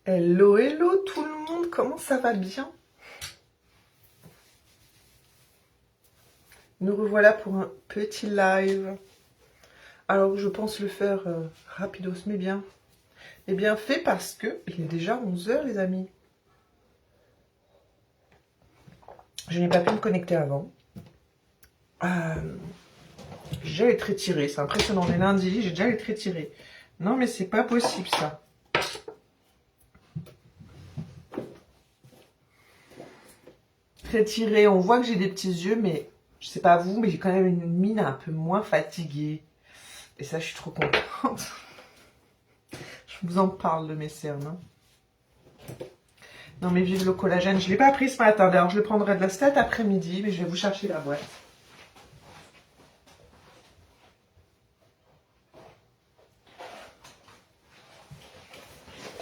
Hello, hello tout le monde, comment ça va bien? Nous revoilà pour un petit live. Alors je pense le faire rapidos mais bien. Et bien fait parce que il est déjà 11 h les amis. Je n'ai pas pu me connecter avant. J'ai déjà les traits tirés, c'est impressionnant. On est lundi, j'ai déjà les traits tirés. Non mais c'est pas possible ça. Traits tirés, on voit que j'ai des petits yeux, mais je sais pas vous, mais j'ai quand même une mine un peu moins fatiguée. Et ça, je suis trop contente. Je vous en parle de mes cernes. Hein. Non mais vive le collagène, je ne l'ai pas pris ce matin. D'ailleurs, je le prendrai de la cet après-midi, mais je vais vous chercher la boîte.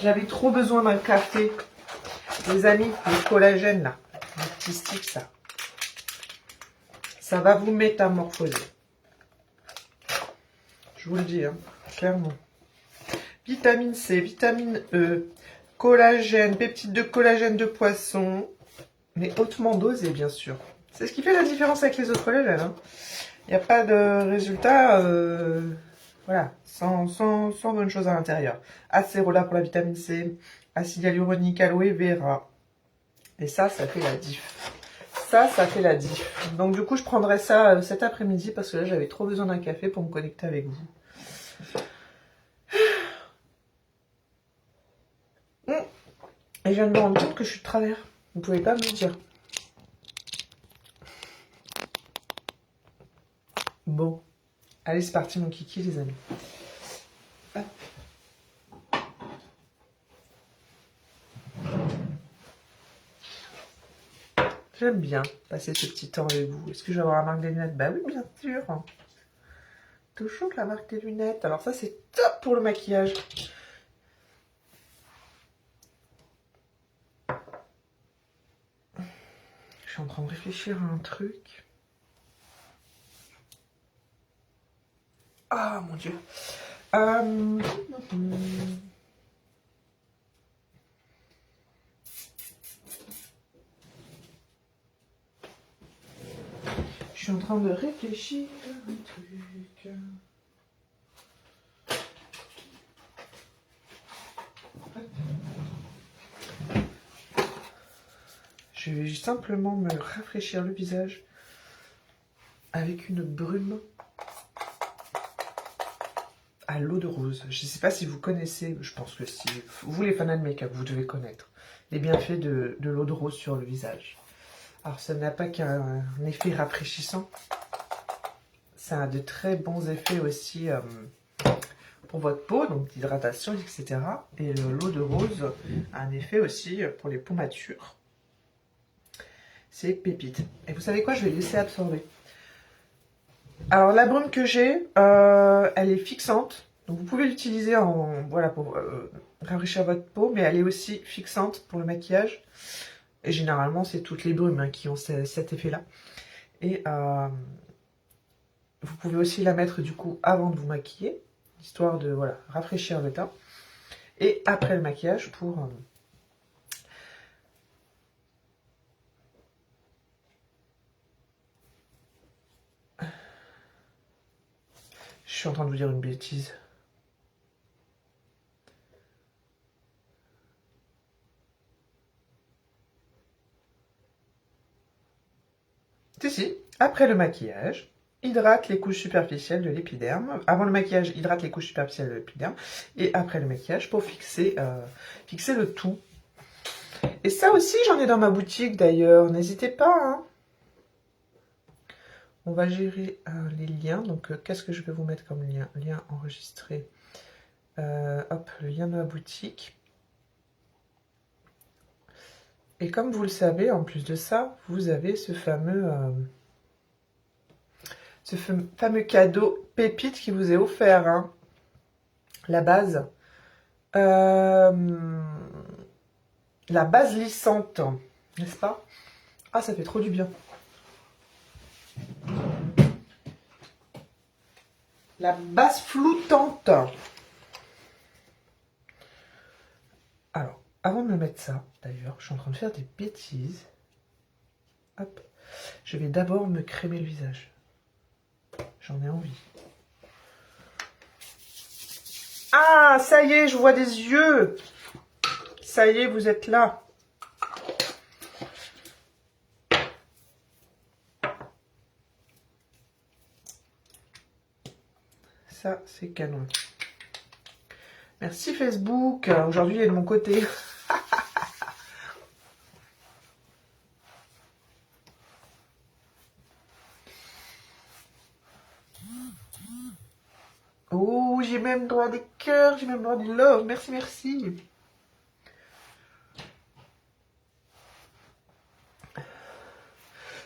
J'avais trop besoin d'un café. Les amis, le collagène là, le petit stick ça. Ça va vous métamorphoser. Je vous le dis, hein, clairement. Vitamine C, vitamine E, collagène, peptides de collagène de poisson, mais hautement dosé bien sûr. C'est ce qui fait la différence avec les autres collagènes. Hein. Il n'y a pas de résultat, voilà, sans bonne chose à l'intérieur. Acérola pour la vitamine C, acide hyaluronique, aloe vera. Et ça fait la diff. Ça fait la diff. Donc du coup, je prendrai ça cet après-midi parce que là, j'avais trop besoin d'un café pour me connecter avec vous. Et je viens de me rendre compte que je suis de travers. Vous ne pouvez pas me le dire. Bon. Allez, c'est parti mon kiki, les amis. Hop. J'aime bien passer ce petit temps avec vous. Est-ce que je vais avoir la marque des lunettes? Bah oui, bien sûr. Toujours la marque des lunettes. Alors ça, c'est top pour le maquillage. Je suis en train de réfléchir à un truc. Ah, mon Dieu. Je suis en train de réfléchir à un truc. Je vais simplement me rafraîchir le visage avec une brume à l'eau de rose. Je ne sais pas si vous connaissez, je pense que si. Vous les fans de make-up, vous devez connaître les bienfaits de l'eau de rose sur le visage. Alors ça n'a pas qu'un effet rafraîchissant, ça a de très bons effets aussi pour votre peau, donc d'hydratation, etc. Et l'eau de rose a un effet aussi pour les peaux matures. C'est pépite. Et vous savez quoi, je vais laisser absorber. Alors la brume que j'ai, elle est fixante. Donc vous pouvez l'utiliser voilà, pour rafraîchir votre peau, mais elle est aussi fixante pour le maquillage. Et généralement, c'est toutes les brumes hein, qui ont cet effet-là. Et vous pouvez aussi la mettre du coup avant de vous maquiller, histoire de voilà, rafraîchir le teint. Et après le maquillage pour... Je suis en train de vous dire une bêtise. Si, après le maquillage, hydrate les couches superficielles de l'épiderme. Avant le maquillage, hydrate les couches superficielles de l'épiderme. Et après le maquillage, pour fixer le tout. Et ça aussi, j'en ai dans ma boutique d'ailleurs. N'hésitez pas. Hein. On va gérer les liens. Donc, qu'est-ce que je vais vous mettre comme lien? Lien enregistré. Hop, le lien de ma boutique. Et comme vous le savez, en plus de ça, vous avez ce fameux cadeau pépite qui vous est offert. Hein. La base. La base lissante, n'est-ce pas? Ah, ça fait trop du bien. La base floutante. Alors, avant de me mettre ça, d'ailleurs, je suis en train de faire des bêtises. Hop. Je vais d'abord me crémer le visage. J'en ai envie. Ah, ça y est, je vois des yeux. Ça y est, vous êtes là. Ça, c'est canon. Merci Facebook. Aujourd'hui, il est de mon côté. Oh, j'ai même droit des cœurs, j'ai même droit du love. Merci, merci.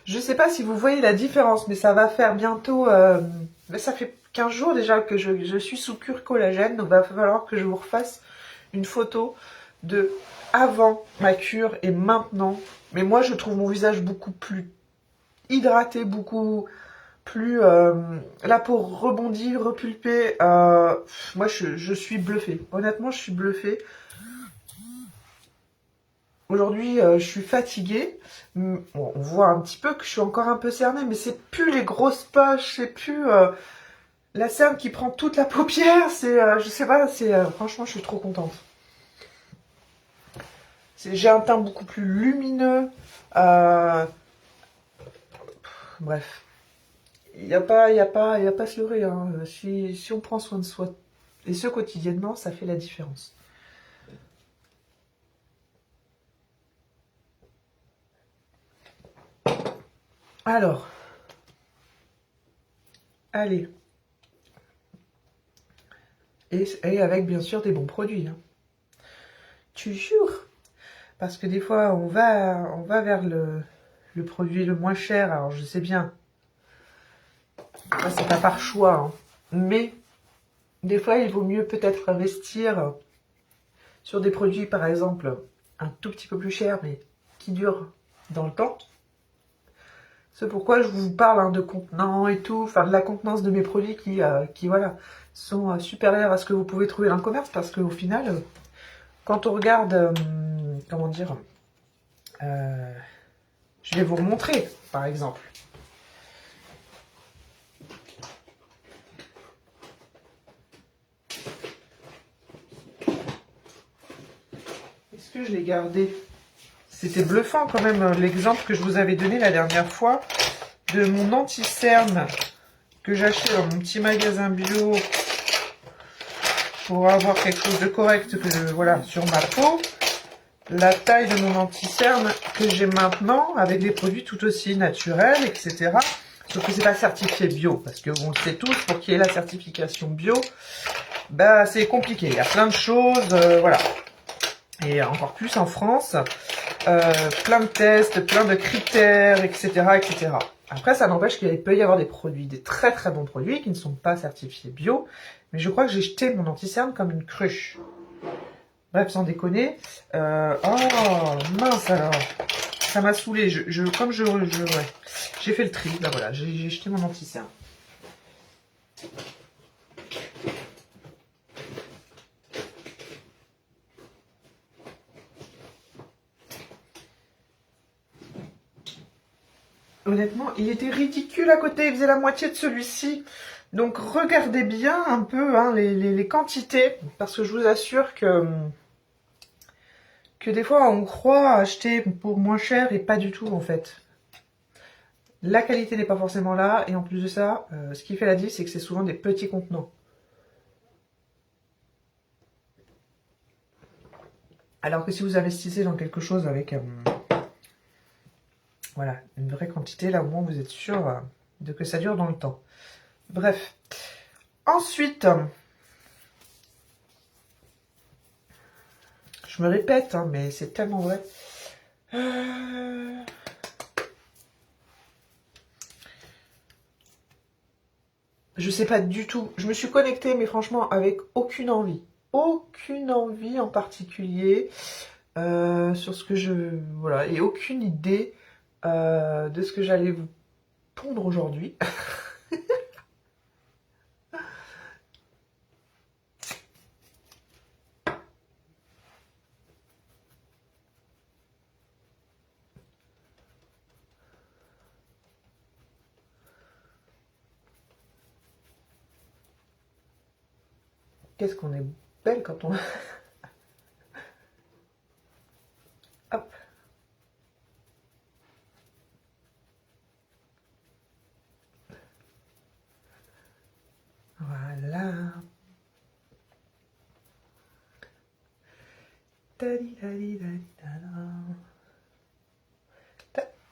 Je sais pas si vous voyez la différence, mais ça va faire bientôt... mais ça fait 15 jours déjà que je suis sous cure collagène, donc il va falloir que je vous refasse une photo de avant ma cure et maintenant. Mais moi, je trouve mon visage beaucoup plus hydraté, beaucoup plus... la peau rebondie, repulpée. Moi, je suis bluffée. Honnêtement, je suis bluffée. Aujourd'hui, je suis fatiguée. Bon, on voit un petit peu que je suis encore un peu cernée, mais c'est plus les grosses poches, c'est plus la cerne qui prend toute la paupière. C'est, je sais pas, c'est franchement, je suis trop contente. J'ai un teint beaucoup plus lumineux. Bref, il y a pas à se leurrer. Hein. Si on prend soin de soi et ce quotidiennement, ça fait la différence. Alors, allez. Et avec bien sûr des bons produits. Hein. Toujours. Parce que des fois, on va vers le produit le moins cher. Alors, je sais bien, ça, c'est pas par choix. Hein. Mais, des fois, il vaut mieux peut-être investir sur des produits, par exemple, un tout petit peu plus chers, mais qui durent dans le temps. C'est pourquoi je vous parle hein, de contenants et tout, enfin de la contenance de mes produits qui voilà, sont supérieurs à ce que vous pouvez trouver dans le commerce, parce qu'au final, quand on regarde, comment dire, je vais vous remontrer, par exemple. Est-ce que je l'ai gardé? C'était bluffant quand même l'exemple que je vous avais donné la dernière fois de mon anti-cerne que j'achète dans mon petit magasin bio pour avoir quelque chose de correct voilà, sur ma peau. La taille de mon anti-cerne que j'ai maintenant avec des produits tout aussi naturels, etc. Sauf que c'est pas certifié bio, parce que on le sait tous, pour qu'il y ait la certification bio, bah c'est compliqué. Il y a plein de choses, voilà. Et encore plus en France, plein de tests, plein de critères, etc., etc. Après, ça n'empêche qu'il peut y avoir des produits, des très très bons produits qui ne sont pas certifiés bio, mais je crois que j'ai jeté mon anti-cerne comme une cruche. Bref, sans déconner. Oh, mince alors. Ça m'a saoulé. Ouais. J'ai fait le tri. Là, voilà, j'ai jeté mon anti-cerne. Honnêtement, il était ridicule à côté. Il faisait la moitié de celui-ci. Donc, regardez bien un peu hein, les quantités. Parce que je vous assure que des fois, on croit acheter pour moins cher et pas du tout, en fait. La qualité n'est pas forcément là. Et en plus de ça, ce qui fait la diff, c'est que c'est souvent des petits contenants. Alors que si vous investissez dans quelque chose avec voilà, une vraie quantité, là au moins vous êtes sûr de que ça dure dans le temps. Bref. Ensuite, je me répète, hein, mais c'est tellement vrai. Je sais pas du tout. Je me suis connectée, mais franchement, avec aucune envie. Aucune envie en particulier sur ce que je... Voilà, et aucune idée de ce que j'allais vous pondre aujourd'hui. Qu'est-ce qu'on est belle quand on... Hop. Voilà.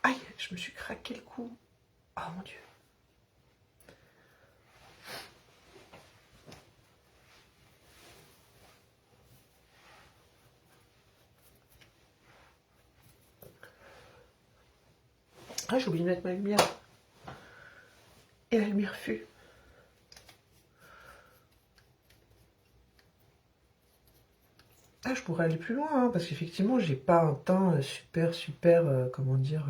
Aïe, je me suis craqué le cou. Oh mon Dieu. Ah, j'ai oublié de mettre ma lumière. Et la lumière fut. Ah, je pourrais aller plus loin, hein, parce qu'effectivement, j'ai pas un teint super, comment dire...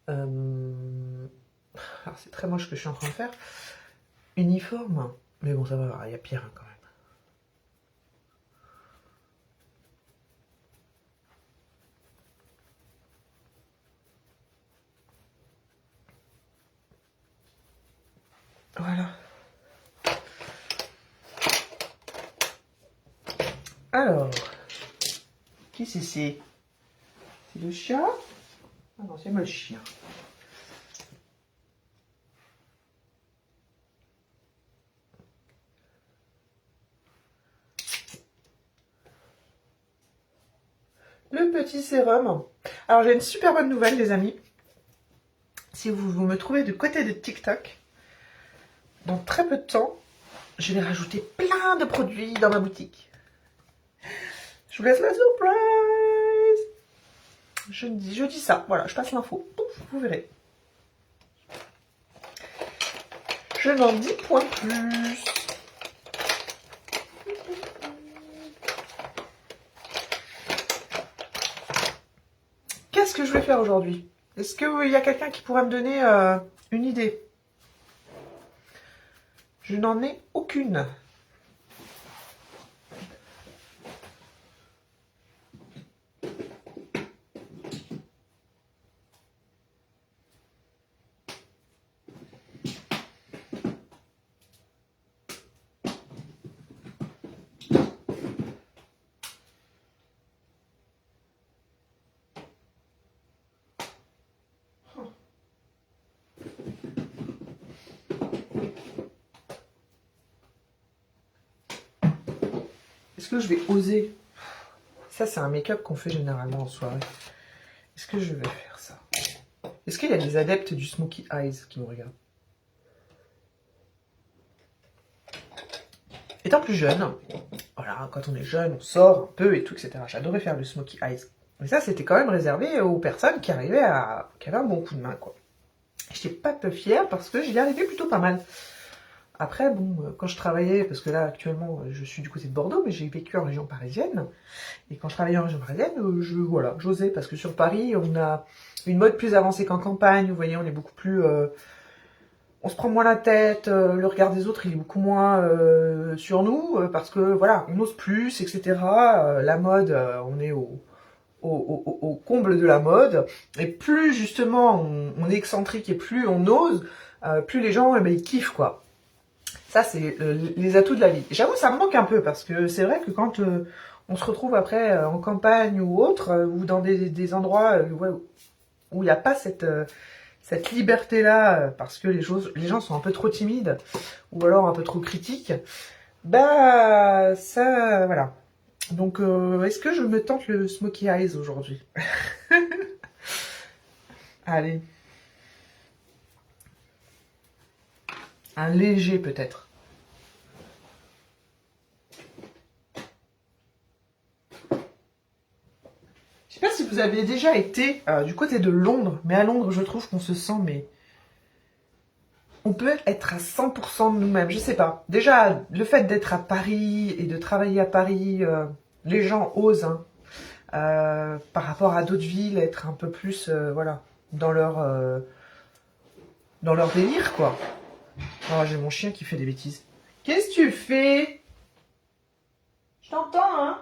alors, c'est très moche ce que je suis en train de faire. Uniforme. Mais bon, ça va, il y a pire hein, quand même. Voilà. Alors, qui c'est? C'est le chat? Ah non, c'est moi le chien. Le petit sérum. Alors, j'ai une super bonne nouvelle, les amis. Si vous me trouvez de côté de TikTok, dans très peu de temps, je vais rajouter plein de produits dans ma boutique. Je vous laisse la surprise. Je dis ça, voilà, je passe l'info. Vous verrez. Je n'en dis point plus. Qu'est-ce que je vais faire aujourd'hui? Est-ce qu'il y a quelqu'un qui pourrait me donner une idée? Je n'en ai aucune. Est-ce que je vais oser? Ça, c'est un make-up qu'on fait généralement en soirée. Est-ce que je vais faire ça? Est-ce qu'il y a des adeptes du Smoky Eyes qui me regardent? Étant plus jeune, voilà, quand on est jeune, on sort un peu et tout, etc. J'adorais faire le Smoky Eyes. Mais ça, c'était quand même réservé aux personnes qui arrivaient qui avaient un bon coup de main, quoi. J'étais pas peu fière parce que j'y arrivais plutôt pas mal. Après, bon, quand je travaillais, parce que là, actuellement, je suis du côté de Bordeaux, mais j'ai vécu en région parisienne. Et quand je travaillais en région parisienne, voilà, j'osais, parce que sur Paris, on a une mode plus avancée qu'en campagne. Vous voyez, on est beaucoup plus... on se prend moins la tête, le regard des autres, il est beaucoup moins sur nous, parce que, voilà, on ose plus, etc. La mode, on est au comble de la mode. Et plus, justement, on est excentrique et plus on ose, plus les gens, ils kiffent, quoi. Ça, c'est les atouts de la vie. J'avoue, ça me manque un peu parce que c'est vrai que quand on se retrouve après en campagne ou autre, ou dans des endroits où il n'y a pas cette liberté-là, parce que les gens sont un peu trop timides ou alors un peu trop critiques, bah ça, voilà. Donc, est-ce que je me tente le Smoky Eyes aujourd'hui? Allez. Un léger peut-être. Je sais pas si vous avez déjà été du côté de Londres, mais à Londres, je trouve qu'on se sent, mais... On peut être à 100% de nous-mêmes, je sais pas. Déjà, le fait d'être à Paris et de travailler à Paris, les gens osent, hein, par rapport à d'autres villes, être un peu plus, voilà, dans leur délire, quoi. Oh, j'ai mon chien qui fait des bêtises. Qu'est-ce que tu fais? Je t'entends, hein?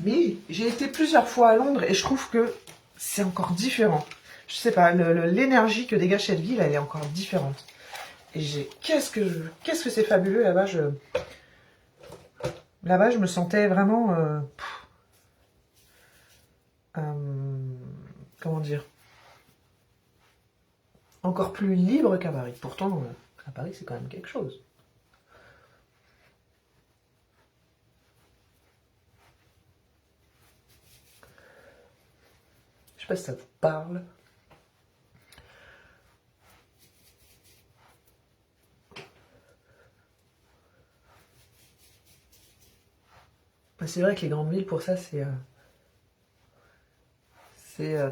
Mais j'ai été plusieurs fois à Londres et je trouve que c'est encore différent. Je sais pas, l'énergie que dégage cette ville, elle est encore différente. Et qu'est-ce que c'est fabuleux là-bas. Là-bas, je me sentais vraiment... comment dire, encore plus libre qu'à Paris. Pourtant, à Paris, c'est quand même quelque chose. Je sais pas si ça vous parle. C'est vrai que les grandes villes, pour ça, c'est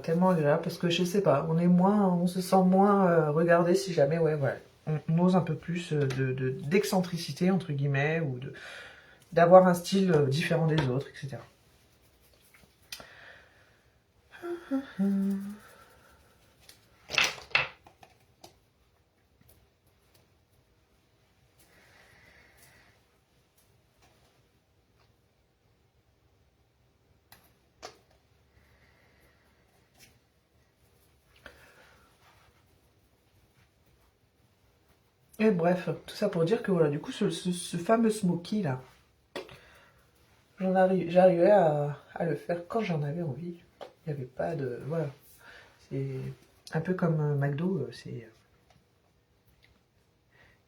tellement agréable parce que je sais pas, on se sent moins regardé si jamais, ouais, voilà, on ose un peu plus d'excentricité entre guillemets ou d'avoir un style différent des autres, etc. Et bref, tout ça pour dire que voilà, du coup, ce fameux smoky là, j'arrivais à le faire quand j'en avais envie. Il n'y avait pas de... Voilà. C'est un peu comme McDo, c'est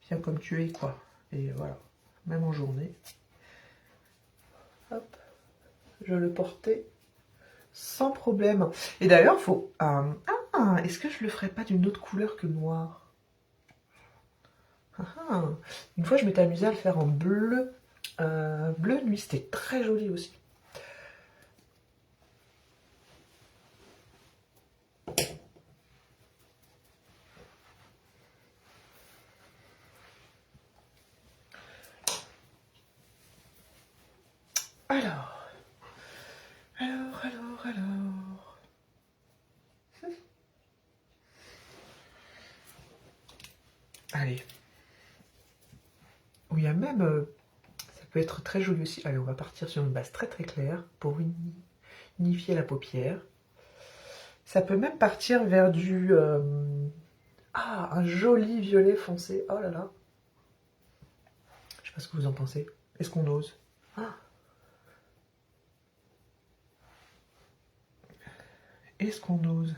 bien comme tu es, quoi. Et voilà, même en journée. Hop, je le portais sans problème. Et d'ailleurs, faut... est-ce que je le ferais pas d'une autre couleur que noir? Une fois, je m'étais amusée à le faire en bleu. Bleu nuit, c'était très joli aussi. Alors. Allez. Oui, il y a même... ça peut être très joli aussi. Allez, on va partir sur une base très très claire pour unifier la paupière. Ça peut même partir vers du... un joli violet foncé. Oh là là. Je sais pas ce que vous en pensez. Est-ce qu'on ose? Est-ce qu'on ose?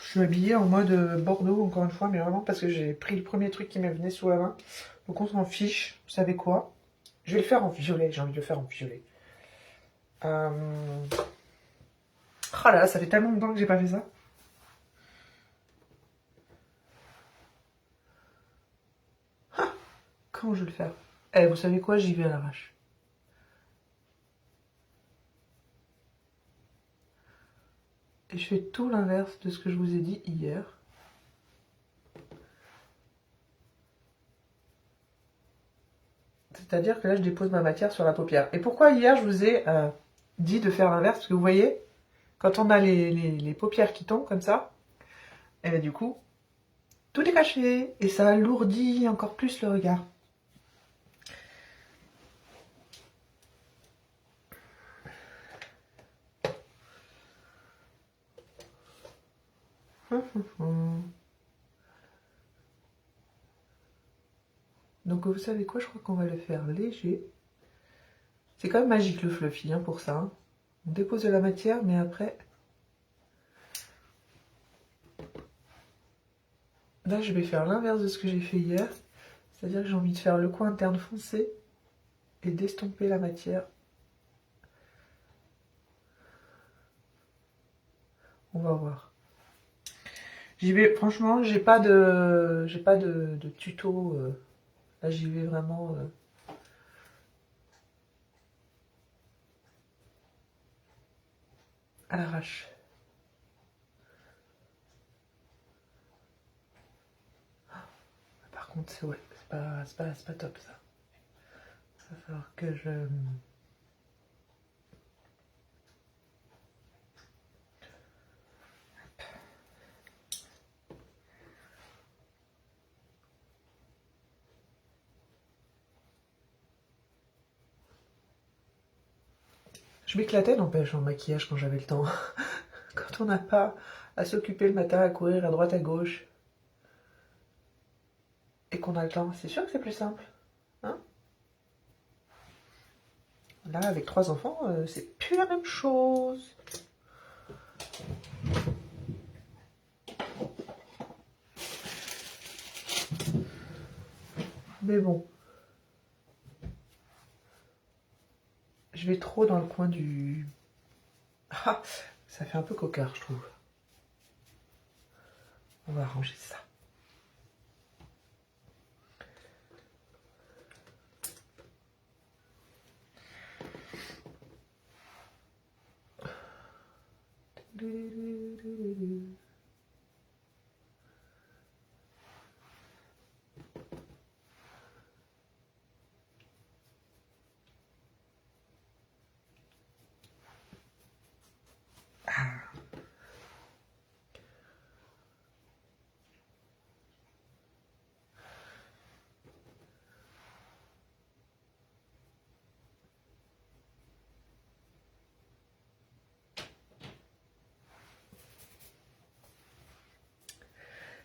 Je suis habillée en mode Bordeaux, encore une fois, mais vraiment parce que j'ai pris le premier truc qui m'est venu sous la main. Donc on s'en fiche, vous savez quoi? Je vais le faire en violet, j'ai envie de le faire en violet. Oh là là, ça fait tellement longtemps que j'ai pas fait ça. Comment je vais le faire? Eh, vous savez quoi? J'y vais à l'arrache. Et je fais tout l'inverse de ce que je vous ai dit hier. C'est-à-dire que là, je dépose ma matière sur la paupière. Et pourquoi hier, je vous ai dit de faire l'inverse? Parce que vous voyez, quand on a les paupières qui tombent comme ça, et bien du coup, tout est caché. Et ça alourdit encore plus le regard. Donc vous savez quoi, je crois qu'on va le faire léger. C'est quand même magique le fluffy hein, pour ça. Hein. On dépose de la matière, mais après... Là, je vais faire l'inverse de ce que j'ai fait hier. C'est-à-dire que j'ai envie de faire le coin interne foncé et d'estomper la matière. On va voir. J'y vais, franchement, j'ai pas de tuto. Là, j'y vais vraiment à l'arrache. Par contre, ouais, c'est pas top ça. Il va falloir que je... Je m'éclatais, n'empêche, en maquillage quand j'avais le temps. Quand on n'a pas à s'occuper le matin, à courir à droite à gauche, et qu'on a le temps, c'est sûr que c'est plus simple. Hein? Là, avec 3 enfants, c'est plus la même chose. Mais bon. Je vais trop dans le coin du... Ah, ça fait un peu cocard, je trouve. On va arranger ça. Ah.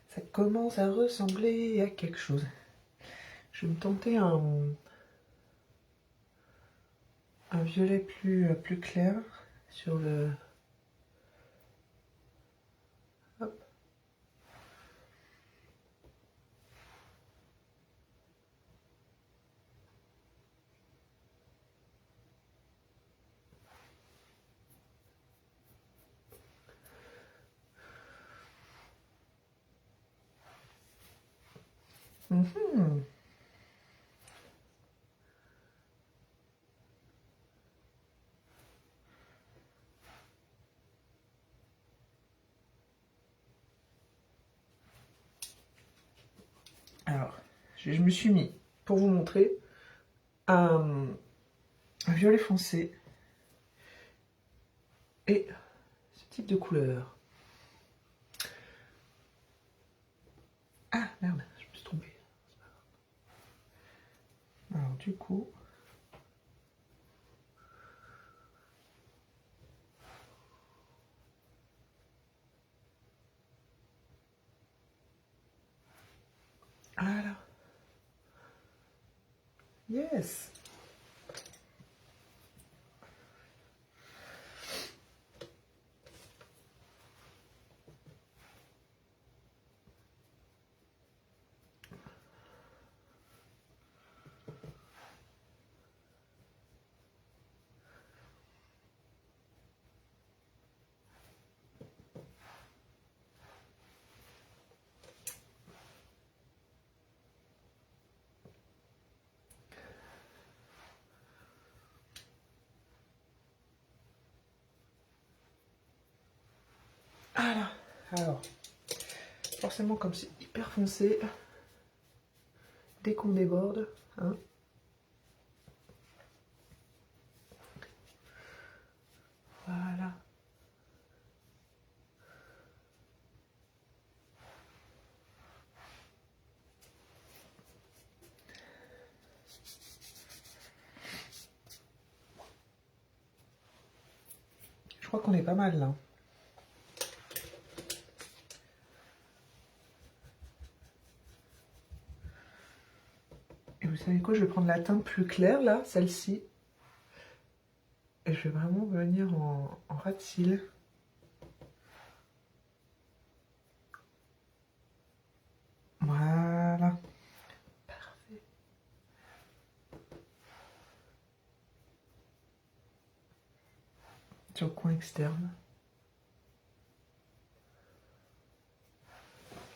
Ça commence à ressembler à quelque chose. Je vais me tenter un violet plus clair sur le... Hop. Mhm. Alors, je me suis mis, pour vous montrer, un violet foncé et ce type de couleur. Ah, merde, je me suis trompée. Alors, du coup... Voilà. Yes. Voilà. Alors, forcément, comme c'est hyper foncé, dès qu'on déborde, hein, voilà. Je crois qu'on est pas mal là. Et vous savez quoi, je vais prendre la teinte plus claire là, celle-ci. Et je vais vraiment venir en ras de cils. Voilà. Parfait. Sur le coin externe.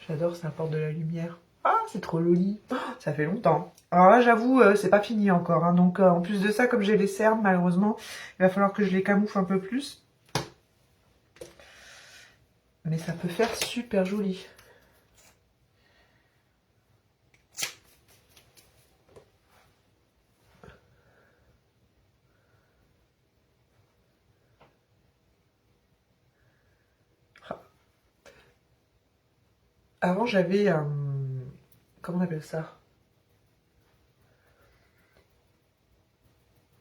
J'adore, ça apporte de la lumière. Ah, c'est trop joli. Oh, ça fait longtemps. Alors là, j'avoue, c'est pas fini encore. Hein. Donc, en plus de ça, comme j'ai les cernes, malheureusement, il va falloir que je les camoufle un peu plus. Mais ça peut faire super joli. Avant, j'avais... comment on appelle ça?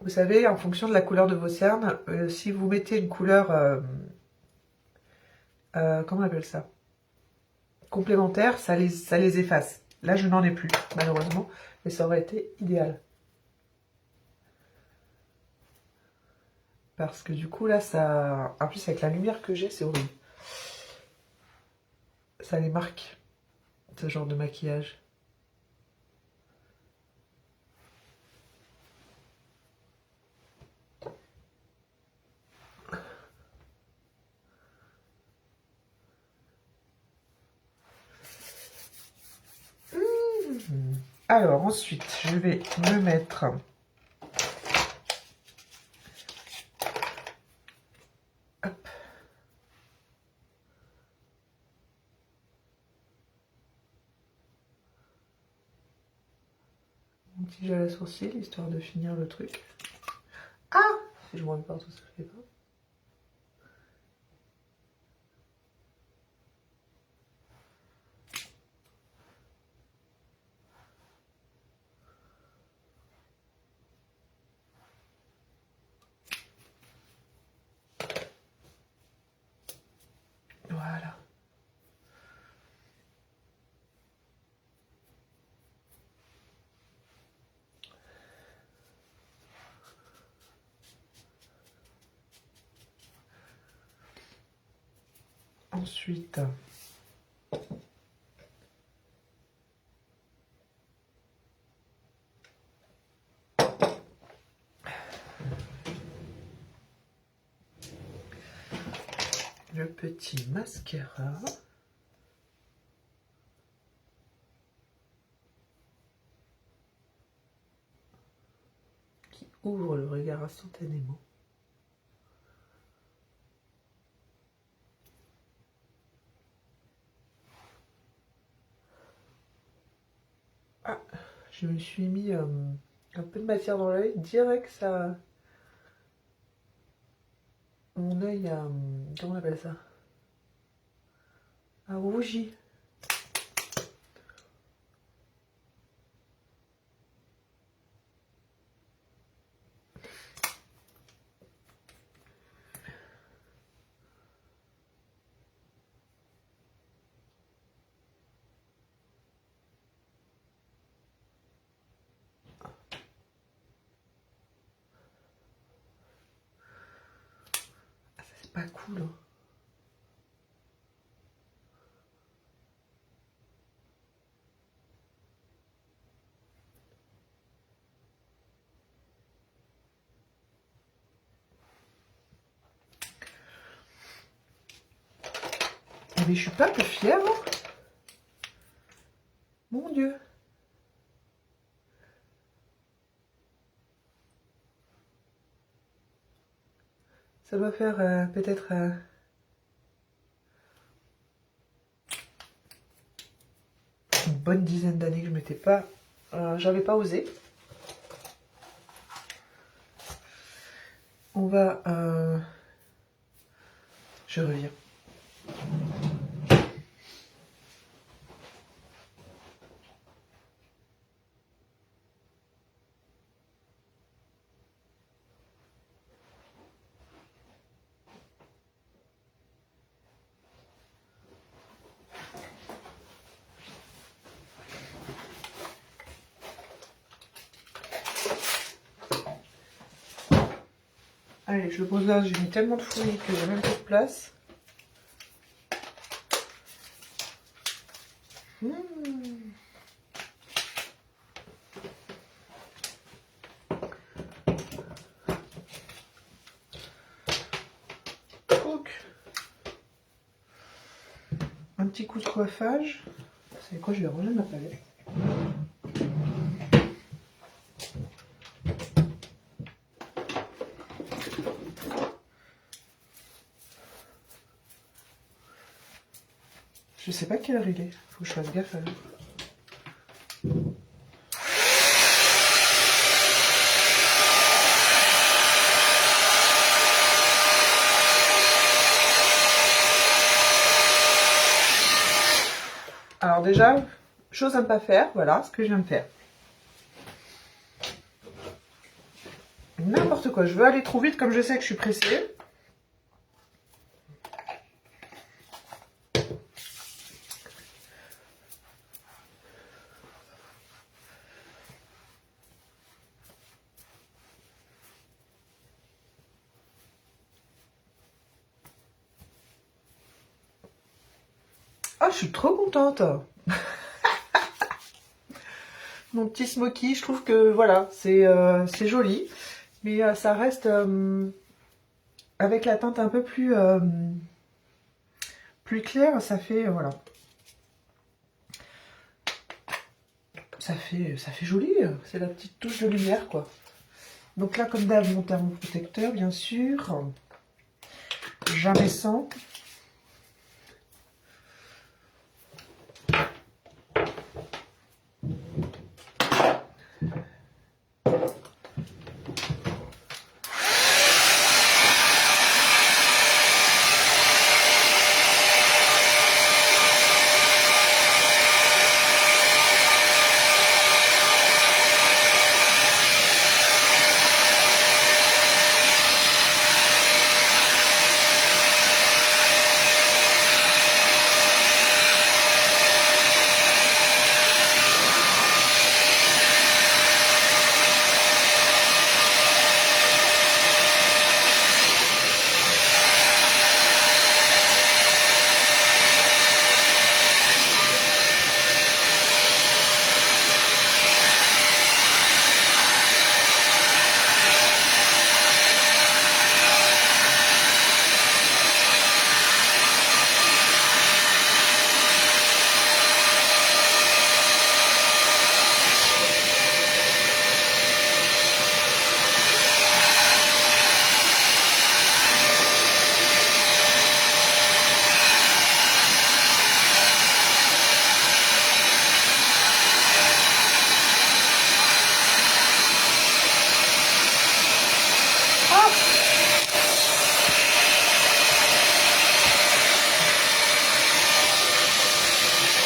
Vous savez, en fonction de la couleur de vos cernes, si vous mettez une couleur, comment on appelle ça? Complémentaire, ça les efface. Là, je n'en ai plus, malheureusement, mais ça aurait été idéal. Parce que du coup, là, ça... En plus, avec la lumière que j'ai, c'est horrible. Ça les marque, ce genre de maquillage. Alors, ensuite, je vais me mettre... Hop. Mon petit gel à sourcils, histoire de finir le truc. Ah! Si je me remets pas tout ça, je fais pas. Voilà. Ensuite, le petit mascara. Qui ouvre le regard instantanément. Ah, je me suis mis un peu de matière dans l'œil, direct ça... Mon œil a... Comment on appelle ça? A rougi. Ah, ça c'est pas cool, hein. Mais je suis pas peu fière, hein. Mon Dieu. Ça doit faire peut-être une bonne dizaine d'années que je m'étais pas... j'avais pas osé. On va... Je reviens. Allez, je le pose là, j'ai mis tellement de fouillis que j'ai même pas de place. Donc, un petit coup de coiffage. Vous savez quoi, je vais ranger ma palette. Je sais pas quelle heure il est, faut que je fasse gaffe à l'heure. Alors déjà, chose à ne pas faire, voilà ce que je viens de faire. n'importe quoi. Je veux aller trop vite comme je sais que je suis pressée. Oh, je suis trop contente. Mon petit smoky, je trouve que voilà, c'est joli. Mais ça reste avec la teinte un peu plus claire, ça fait voilà. Ça fait joli, c'est la petite touche de lumière quoi. Donc là, comme d'hab, mon thermoprotecteur, bien sûr. Jamais sans.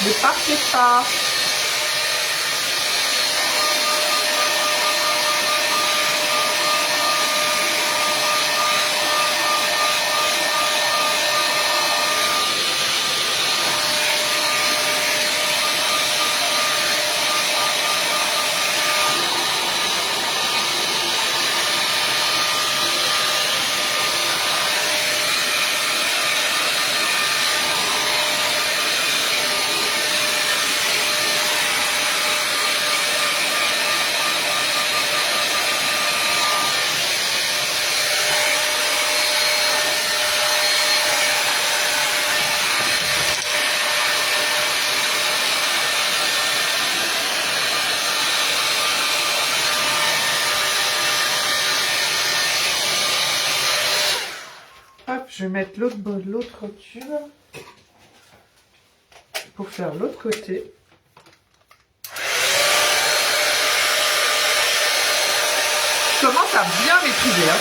Ne partez pas. Hop, je vais mettre l'autre tube pour faire l'autre côté. Je commence à bien maîtriser. Hein.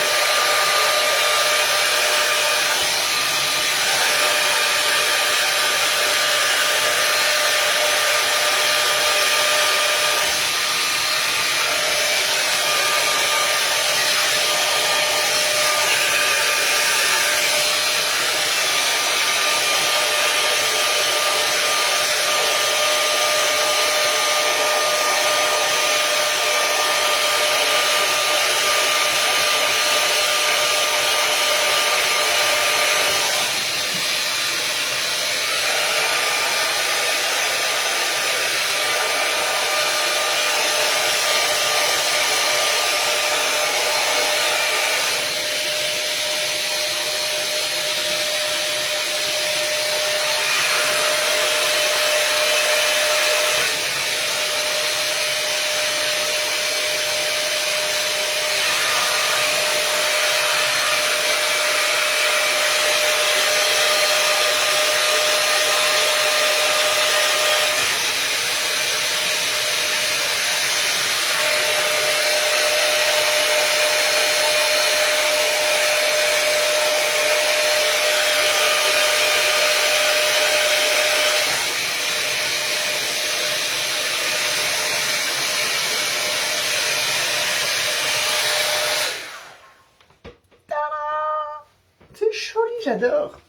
j'adore.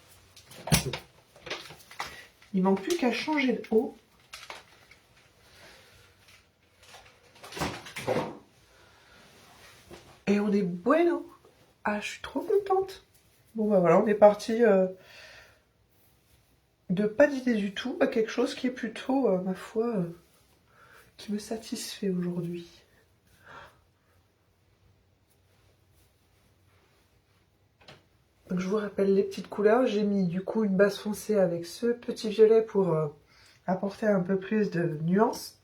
Il manque plus qu'à changer de haut. Et on est bueno. Ah, je suis trop contente. Bon, bah voilà, on est parti de pas d'idée du tout à quelque chose qui est plutôt, ma foi, qui me satisfait aujourd'hui. Donc je vous rappelle les petites couleurs. J'ai mis du coup une base foncée avec ce petit violet pour apporter un peu plus de nuances.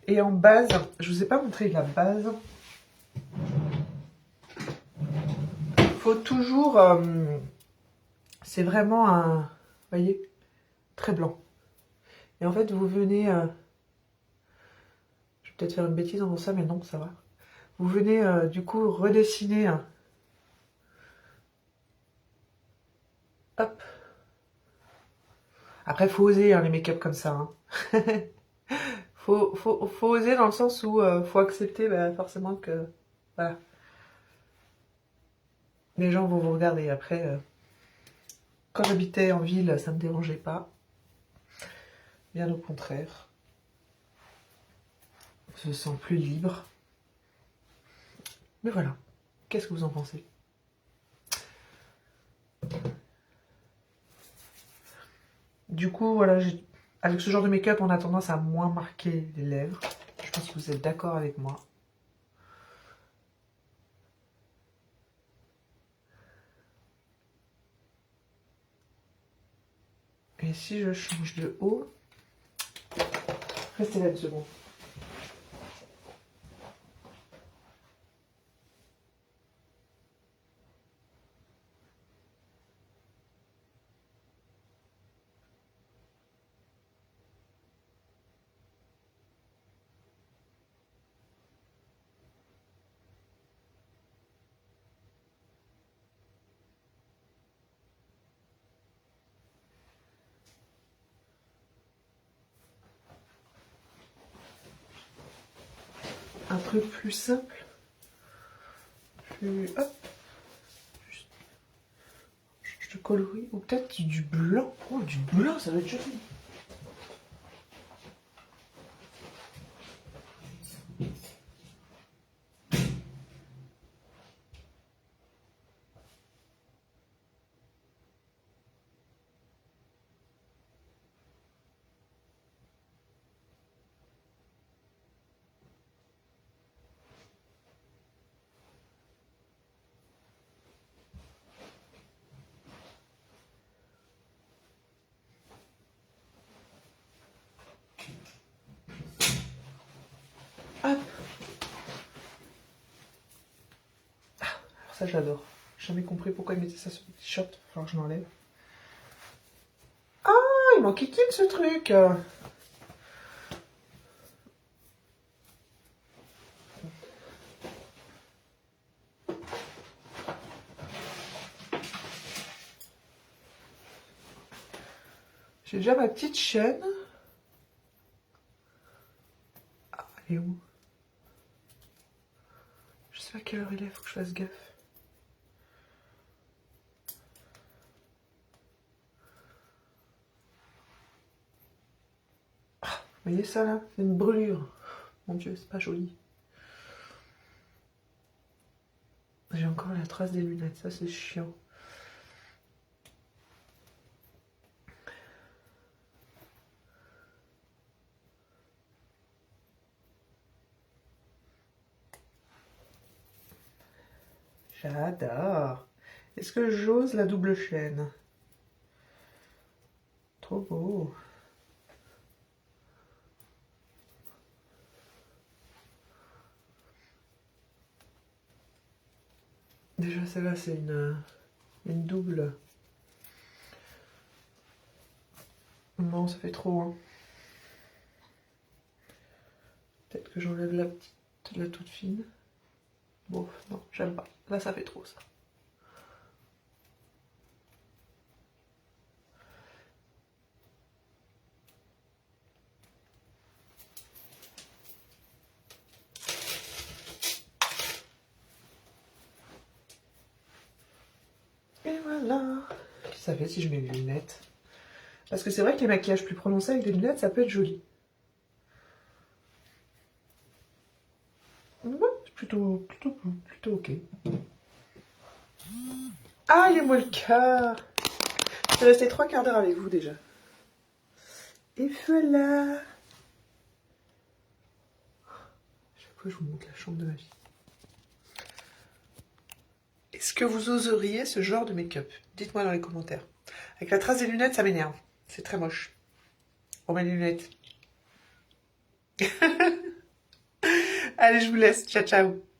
Et en base, je vous ai pas montré la base. Faut toujours... c'est vraiment un... Vous voyez, très blanc. Et en fait, vous venez... je vais peut-être faire une bêtise en faisant ça, mais non, ça va. Vous venez du coup redessiner... hop. Après, faut oser hein, les make-up comme ça. Hein. faut oser dans le sens où faut accepter bah, forcément que... Voilà. Les gens vont vous regarder. Après, quand j'habitais en ville, ça ne me dérangeait pas. Bien au contraire. On se sent plus libre. Mais voilà. Qu'est-ce que vous en pensez? Du coup, voilà, avec ce genre de make-up, on a tendance à moins marquer les lèvres. Je pense que vous êtes d'accord avec moi. Et si je change de haut... Restez là une seconde. Un truc plus simple. Plus... Hop. Je te colorie. Ou peut-être du blanc. Oh, du blanc, ça va être joli. Hop. Ah, alors ça, j'adore. J'ai jamais compris pourquoi il mettait ça sur le t-shirt. Il va falloir que je l'enlève. Ah, il manquait qui de ce truc? J'ai déjà ma petite chaîne. Ah, elle est où? Je sais pas à quelle heure il est, faut que je fasse gaffe. Ah, vous voyez ça là? C'est une brûlure. Mon Dieu, c'est pas joli. J'ai encore la trace des lunettes, ça c'est chiant. J'adore. Est-ce que j'ose la double chaîne? Trop beau. Déjà celle-là c'est une double. Non, ça fait trop. Hein. Peut-être que j'enlève la petite, la toute fine. Bon, non, j'aime pas. Là, ça fait trop, ça. Et voilà. ça fait si je mets des lunettes. Parce que c'est vrai que les maquillages plus prononcés avec des lunettes, ça peut être joli. Ouais, c'est plutôt ok. Ah, il est moi le cœur. Je suis restée 3 quarts d'heure avec vous déjà. Et voilà. Chaque fois, je vous montre la chambre de ma vie. Est-ce que vous oseriez ce genre de make-up? Dites-moi dans les commentaires. Avec la trace des lunettes, ça m'énerve. C'est très moche. On met les lunettes. Allez, je vous laisse. Ciao, ciao.